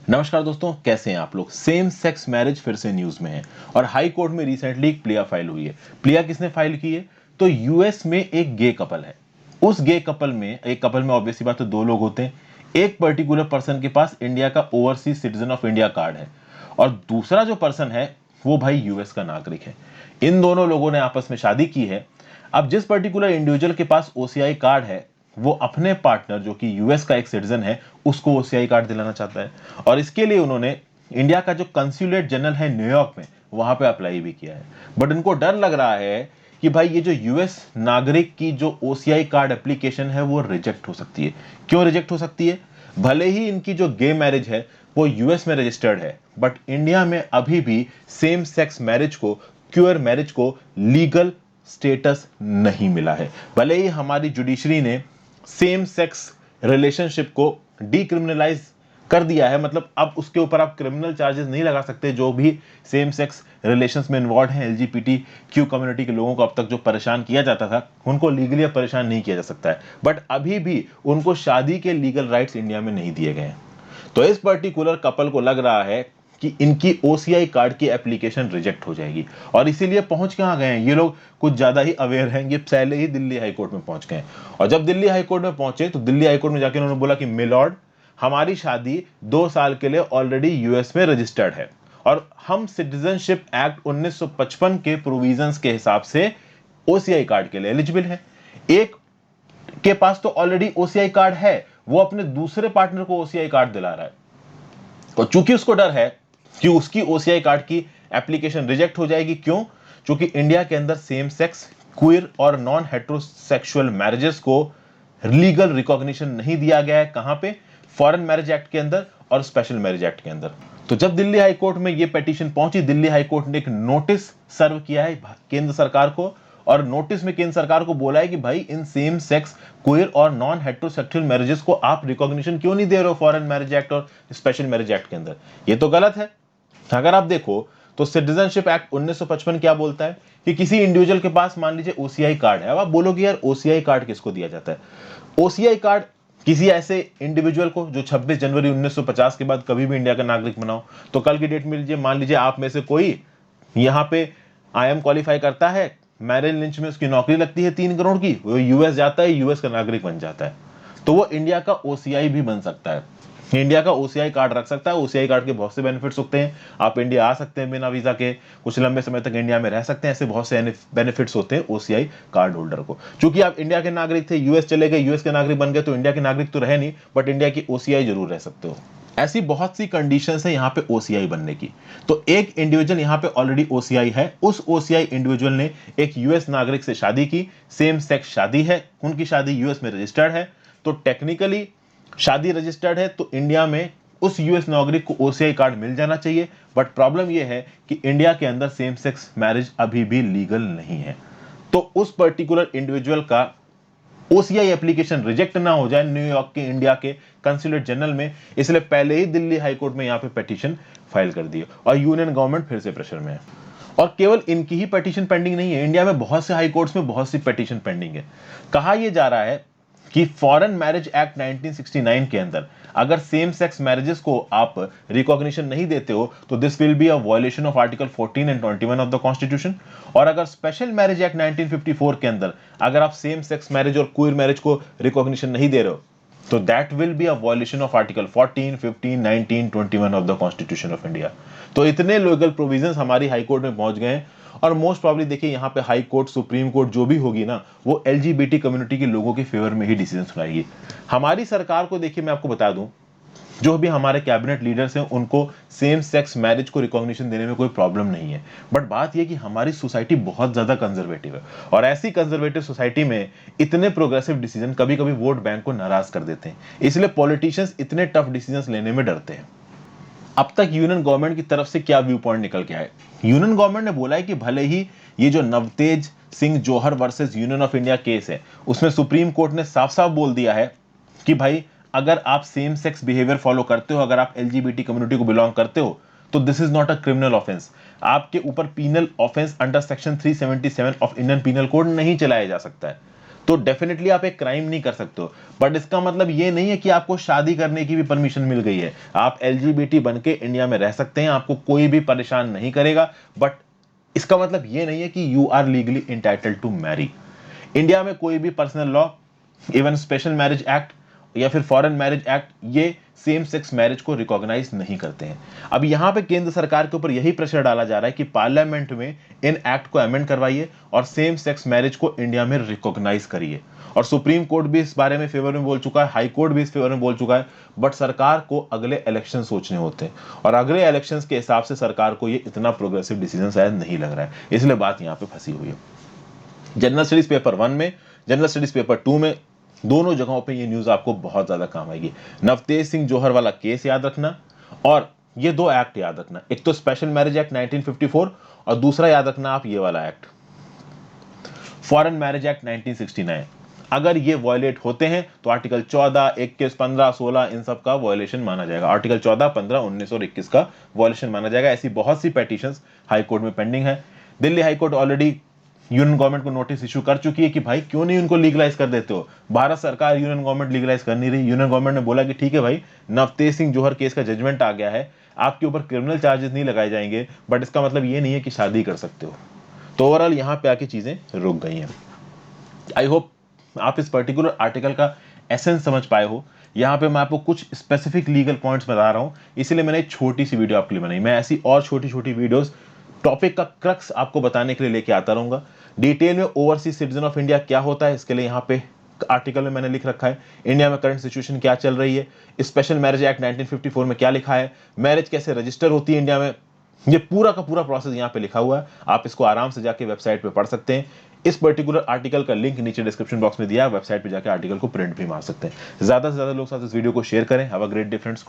नमस्कार दोस्तों, कैसे हैं आप लोग। सेम सेक्स मैरिज फिर से न्यूज में है और हाई कोर्ट में रिसेंटली एक प्लिया फाइल हुई है। प्लिया किसने फाइल की है? तो यूएस में एक गे कपल है। उस गे कपल में ऑब्वियसली बात है दो लोग होते हैं। एक पर्टिकुलर पर्सन के पास इंडिया का overseas citizen of India card है और दूसरा जो पर्सन है वो भाई यूएस का नागरिक है। इन दोनों लोगों ने आपस में शादी की है। अब जिस पर्टिकुलर इंडिविजुअल के पास ओसीआई कार्ड है वो अपने पार्टनर जो कि यूएस का एक सिटीजन है उसको ओसीआई कार्ड दिलाना चाहता है और इसके लिए उन्होंने इंडिया का जो कंसुलेट जनरल है न्यूयॉर्क में वहां पे अप्लाई भी किया है। बट इनको डर लग रहा है कि भाई ये जो यूएस नागरिक की जो ओसीआई कार्ड एप्लीकेशन है वो रिजेक्ट हो सकती है। क्यों रिजेक्ट हो सकती है? भले ही इनकी जो गे मैरिज है वो यूएस में रजिस्टर्ड है बट इंडिया में अभी भी सेम सेक्स मैरिज को, क्यूअर मैरिज को लीगल स्टेटस नहीं मिला है। भले ही हमारी जुडिशरी ने सेम सेक्स रिलेशनशिप को डीक्रिमिनलाइज कर दिया है, मतलब अब उसके ऊपर आप क्रिमिनल चार्जेस नहीं लगा सकते। जो भी सेम सेक्स रिलेशंस में इन्वॉल्व हैं एलजीबीटी क्यू कम्युनिटी के लोगों को अब तक जो परेशान किया जाता था उनको लीगली अब परेशान नहीं किया जा सकता है। बट अभी भी उनको शादी के लीगल राइट्स इंडिया में नहीं दिए गए हैं। तो इस पर्टिकुलर कपल को लग रहा है कि इनकी ओसीआई कार्ड की एप्लीकेशन रिजेक्ट हो जाएगी और इसीलिए पहुंच कहां गए हैं ये लोग, कुछ ज्यादा ही अवेयर हैं। ये पहले ही दिल्ली हाईकोर्ट में पहुंच गए और जब दिल्ली हाईकोर्ट में पहुंचे तो दिल्ली हाईकोर्ट में जाके उन्होंने बोला कि मिलॉर्ड, हमारी शादी 2 साल के लिए ऑलरेडी यूएस में रजिस्टर्ड है और हम सिटीजनशिप एक्ट 1955 के प्रोविजंस के हिसाब से ओसीआई कार्ड के लिए एलिजिबल है। एक के पास तो ऑलरेडी ओसीआई कार्ड है, वो अपने दूसरे पार्टनर को ओसीआई कार्ड दिला रहा है और चूंकि उसको डर है कि उसकी ओसीआई कार्ड की एप्लीकेशन रिजेक्ट हो जाएगी। क्यों? क्योंकि इंडिया के अंदर सेम सेक्स, क्वियर और नॉन हेट्रोसेक्सुअल मैरिजेस को लीगल रिकॉग्निशन नहीं दिया गया है। कहां पे? फॉरेन मैरिज एक्ट के अंदर और स्पेशल मैरिज एक्ट के अंदर। तो जब दिल्ली हाईकोर्ट में यह पिटीशन पहुंची, दिल्ली हाईकोर्ट ने एक नोटिस सर्व किया है केंद्र सरकार को और नोटिस में केंद्र सरकार को बोला है कि भाई इन सेम सेक्स, क्वियर और नॉन हेट्रोसेक्सुअल मैरिजेस को आप रिकॉग्निशन क्यों नहीं दे रहे हो फॉरेन मैरिज एक्ट और स्पेशल मैरिज एक्ट के अंदर। ये तो गलत है। अगर आप देखो तो सिटीजनशिप एक्ट 1955 क्या बोलता है कि किसी इंडिविजुअल के पास मान लीजिए ओसीआई कार्ड है। अब आप बोलोगे यार ओसीआई कार्ड किसको दिया जाता है? ओसीआई कार्ड किसी ऐसे इंडिविजुअल को जो 26 जनवरी 1950 के बाद कभी भी इंडिया का नागरिक बनाओ। तो कल की डेट में लीजिए, मान लीजिए आप में से कोई यहां पे आईएम क्वालिफाई करता है, मैरिल लिंच में उसकी नौकरी लगती है 3 करोड़ की, वो यूएस जाता है, यूएस का नागरिक बन जाता है, तो वो इंडिया का ओसीआई भी बन सकता है। इंडिया का ओसीआई कार्ड रख सकता है। ओसीआई कार्ड के बहुत से बेनिफिट्स होते हैं। आप इंडिया आ सकते हैं बिना वीजा के, कुछ लंबे समय तक इंडिया में रह सकते हैं। ऐसे बहुत से बेनिफिट्स होते हैं ओसीआई कार्ड होल्डर को। चूंकि आप इंडिया के नागरिक थे, यूएस चले गए, यूएस के नागरिक बन गए, तो इंडिया के नागरिक तो रहे नहीं बट इंडिया की ओसीआई जरूर रह सकते हो। ऐसी बहुत सी कंडीशंस है यहाँ पे ओसीआई बनने की। तो एक इंडिविजुअल यहाँ पे ऑलरेडी ओसीआई है, उस ओसीआई इंडिविजुअल ने एक यूएस नागरिक से शादी की, सेम सेक्स शादी है, उनकी शादी यूएस में रजिस्टर्ड है। तो टेक्निकली शादी रजिस्टर्ड है तो इंडिया में उस यूएस नागरिक को ओसीआई कार्ड मिल जाना चाहिए। बट प्रॉब्लम यह है कि इंडिया के अंदर सेम सेक्स मैरिज अभी भी लीगल नहीं है। तो उस पर्टिकुलर इंडिविजुअल का ओसीआई एप्लीकेशन रिजेक्ट ना हो जाए न्यूयॉर्क के इंडिया के कंसुलेट जनरल में, इसलिए पहले ही दिल्ली हाईकोर्ट में यहां पे पिटीशन फाइल कर दी और यूनियन गवर्नमेंट फिर से प्रेशर में है। और केवल इनकी ही पिटीशन पेंडिंग नहीं है, इंडिया में बहुत से हाई कोर्ट्स में बहुत सी पिटीशन पेंडिंग है। कहा यह जा रहा है कि फॉरेन मैरिज एक्ट 1969 के अंदर अगर सेम सेक्स मैरिजेस को आप रिकॉग्निशन नहीं देते हो तो this will be a violation of article 14 and 21 of the constitution. और अगर स्पेशल मैरिज एक्ट 1954 के अंदर अगर आप सेम सेक्स मैरिज और क्वियर मैरिज को रिकॉग्निशन नहीं दे रहे हो तो that will be a violation of article 14, 15, 19, 21 of the constitution of India. तो इतने लीगल प्रोविजंस हमारी हाई कोर्ट में पहुंच गए हैं और मोस्ट प्रॉब्ली देखिए यहाँ पे हाई कोर्ट, सुप्रीम कोर्ट जो भी होगी ना वो एलजीबीटी कम्युनिटी के लोगों के फेवर में ही डिसीजन सुनाएगी। हमारी सरकार को देखिए मैं आपको बता दूं, जो भी हमारे कैबिनेट लीडर्स हैं उनको सेम सेक्स मैरिज को रिकॉग्निशन देने में कोई प्रॉब्लम नहीं है। बट बात यह कि हमारी सोसाइटी बहुत ज्यादा कंजर्वेटिव है और ऐसी कंजर्वेटिव सोसाइटी में इतने प्रोग्रेसिव डिसीजन कभी कभी वोट बैंक को नाराज कर देते हैं, इसलिए पॉलिटिशियंस इतने टफ डिसीजन लेने में डरते हैं। अब तक यूनियन गवर्नमेंट की तरफ से क्या व्यू पॉइंट निकल के आए? यूनियन गवर्नमेंट ने बोला है कि भले ही ये जो Navtej Singh Johar versus Union of India case है उसमें सुप्रीम कोर्ट ने साफ साफ बोल दिया है कि भाई अगर आप सेम सेक्स बिहेवियर फॉलो करते हो, अगर आप एलजीबीटी कम्युनिटी को बिलोंग करते हो तो this is not a criminal offence. आपके ऊपर penal offence under section 377 of Indian penal code नहीं चलाया जा सकता है। तो डेफिनेटली आप एक क्राइम नहीं कर सकते हो। बट इसका मतलब ये नहीं है कि आपको शादी करने की भी परमिशन मिल गई है। आप एलजीबीटी बन के इंडिया में रह सकते हैं, आपको कोई भी परेशान नहीं करेगा। बट इसका मतलब ये नहीं है कि you are legally entitled to marry. India में कोई भी personal law, even special marriage act या फिर फॉरेन मैरिज एक्ट, ये सेम सेक्स मैरिज को रिकॉग्नाइज नहीं करते हैं। अब यहां पे केंद्र सरकार के ऊपर यही प्रेशर डाला जा रहा है कि पार्लियामेंट में इन एक्ट को अमेंड करवाइए और सेम सेक्स मैरिज को इंडिया में रिकॉग्नाइज करिए। और सुप्रीम कोर्ट भी इस बारे में फेवर में बोल चुका है, हाई कोर्ट भी इस फेवर में बोल चुका है। बट सरकार को अगले इलेक्शन सोचने होते हैं, और अगले इलेक्शंस के हिसाब से सरकार को ये इतना प्रोग्रेसिव डिसीजन शायद नहीं लग रहा है, इसलिए बात यहां पे फंसी हुई है। जनरल स्टडीज पेपर 1 में, जनरल स्टडीज पेपर 2 में, दोनों जगहों पे ये न्यूज आपको बहुत ज्यादा काम आएगी। नवतेज सिंह जौहर वाला केस याद रखना, और ये 2 एक्ट याद रखना, एक तो स्पेशल मैरिज एक्ट 1954 और दूसरा याद रखना आप ये वाला एक्ट, फॉरेन मैरिज एक्ट 1969। अगर ये वायलेट होते हैं तो आर्टिकल 14, 21, 15, 16 इन सब का वायलेशन माना जाएगा। आर्टिकल 14, 15, 19 और 21 का वायलेशन माना जाएगा। ऐसी बहुत सी पेटिशंस हाई कोर्ट में पेंडिंग है। Delhi high court already union government को नोटिस इशू कर चुकी है कि भाई क्यों नहीं उनको लीगलाइज कर देते हो। भारत सरकार, यूनियन गवर्नमेंट लीगलाइज कर नहीं रही। यूनियन गवर्नमेंट ने बोला कि ठीक है भाई, नवतेज सिंह जौहर केस का जजमेंट आ गया है, आपके ऊपर क्रिमिनल चार्जेस नहीं लगाए जाएंगे, बट इसका मतलब ये नहीं है कि शादी कर सकते हो। तो ओवरऑल यहां पे आके चीजें रुक गई हैं। आई होप आप इस पर्टिकुलर आर्टिकल का एसेंस समझ पाए हो। यहाँ पे मैं आपको कुछ स्पेसिफिक लीगल पॉइंट्स बता रहा हूँ, इसीलिए मैंने एक छोटी सी वीडियो आपके लिए बनाई। मैं ऐसी और छोटी छोटी वीडियोस टॉपिक का क्रक्स आपको बताने के लिए लेके आता रहूंगा। डिटेल में ओवरसीज सिटीजन ऑफ इंडिया क्या होता है, इसके लिए यहाँ पे आर्टिकल में मैंने लिख रखा है। इंडिया में करंट सिचुएशन क्या चल रही है, स्पेशल मैरिज एक्ट 1954 में क्या लिखा है, मैरिज कैसे रजिस्टर होती है इंडिया में, ये पूरा का पूरा प्रोसेस यहाँ पे लिखा हुआ है। आप इसको आराम से जाके वेबसाइट पे पढ़ सकते हैं। इस पर्टिकुलर आर्टिकल का लिंक नीचे डिस्क्रिप्शन बॉक्स में दिया है, वेबसाइट पे जाके आर्टिकल को प्रिंट भी मार सकते हैं। ज्यादा से ज्यादा लोग साथ इस वीडियो को शेयर करें। Have a great day friends.